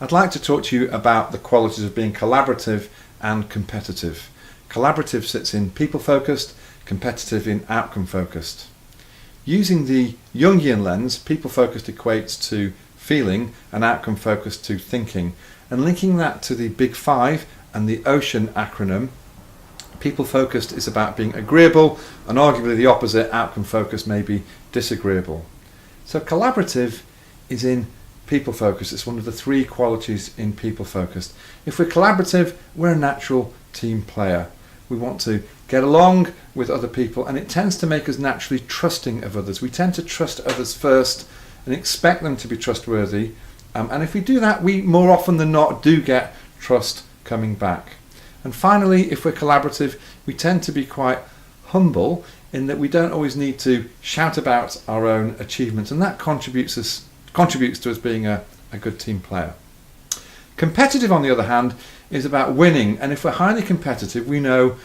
I'd like to talk to you about the qualities of being collaborative and competitive. Collaborative sits in people-focused, competitive in outcome-focused. Using the Jungian lens, people-focused equates to feeling and outcome-focused to thinking. And linking that to the Big Five and the OCEAN acronym, people-focused is about being agreeable, and arguably the opposite, outcome-focused, may be disagreeable. So collaborative is in people-focused. It's one of the three qualities in people-focused. If we're collaborative, we're a natural team player. We want to get along with other people, and it tends to make us naturally trusting of others. We tend to trust others first and expect them to be trustworthy. And if we do that, we more often than not do get trust coming back. And finally, if we're collaborative, we tend to be quite humble in that we don't always need to shout about our own achievements, and that contributes to us being a good team player. Competitive, on the other hand, is about winning, and if we're highly competitive, we know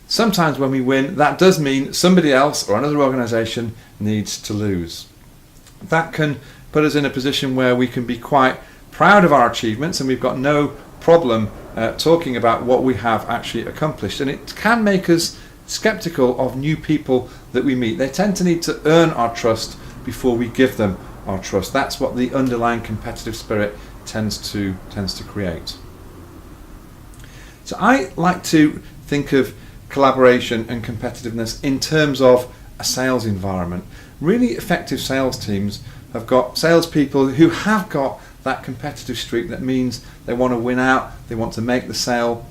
sometimes when we win, that does mean somebody else or another organisation needs to lose. That can put us in a position where we can be quite proud of our achievements, and we've got no problem talking about what we have actually accomplished, and it can make us skeptical of new people that we meet. They tend to need to earn our trust before we give them our trust. That's what the underlying competitive spirit tends to create. So I like to think of collaboration and competitiveness in terms of a sales environment. Really effective sales teams have got salespeople who have got that competitive streak. That means they want to win out, they want to make the sale,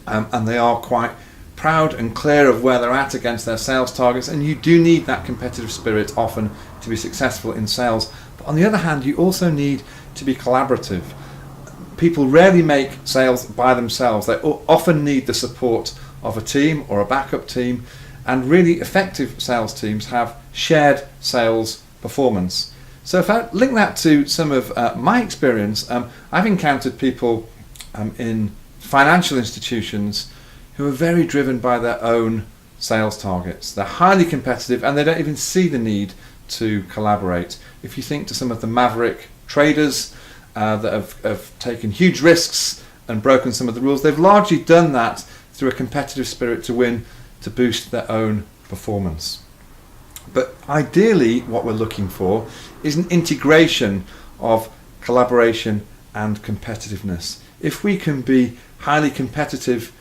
and they are quite proud and clear of where they're at against their sales targets, and you do need that competitive spirit often to be successful in sales. But on the other hand, you also need to be collaborative. People rarely make sales by themselves. They often need the support of a team or a backup team, and really effective sales teams have shared sales performance. So if I link that to some of my experience, I've encountered people in financial institutions who are very driven by their own sales targets. They're highly competitive and they don't even see the need to collaborate. If you think to some of the maverick traders that have taken huge risks and broken some of the rules, they've largely done that through a competitive spirit to win, to boost their own performance. But ideally what we're looking for is an integration of collaboration and competitiveness. If we can be highly competitive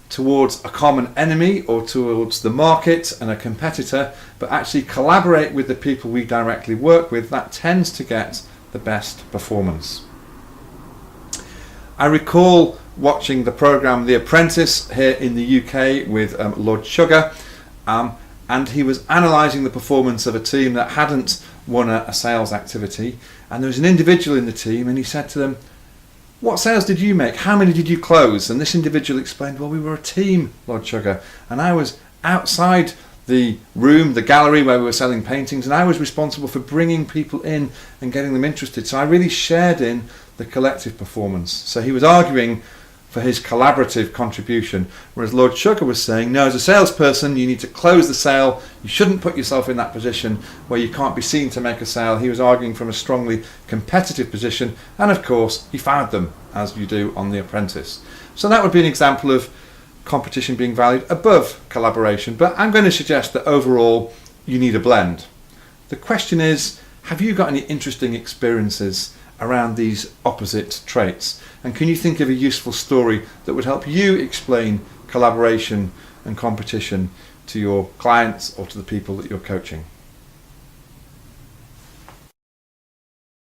towards a common enemy or towards the market and a competitor, but actually collaborate with the people we directly work with, that tends to get the best performance. I recall watching the programme The Apprentice here in the UK with Lord Sugar, and he was analysing the performance of a team that hadn't won a sales activity, and there was an individual in the team, and he said to them, "What sales did you make? How many did you close?" And this individual explained, "Well, we were a team, Lord Sugar, and I was outside the room, the gallery where we were selling paintings, and I was responsible for bringing people in and getting them interested. So I really shared in the collective performance." So he was arguing for his collaborative contribution, whereas Lord Sugar was saying, no, as a salesperson, you need to close the sale. You shouldn't put yourself in that position where you can't be seen to make a sale. He was arguing from a strongly competitive position, and of course, he fired them, as you do on The Apprentice. So that would be an example of competition being valued above collaboration, but I'm going to suggest that overall, you need a blend. The question is, have you got any interesting experiences around these opposite traits? And can you think of a useful story that would help you explain collaboration and competition to your clients or to the people that you're coaching?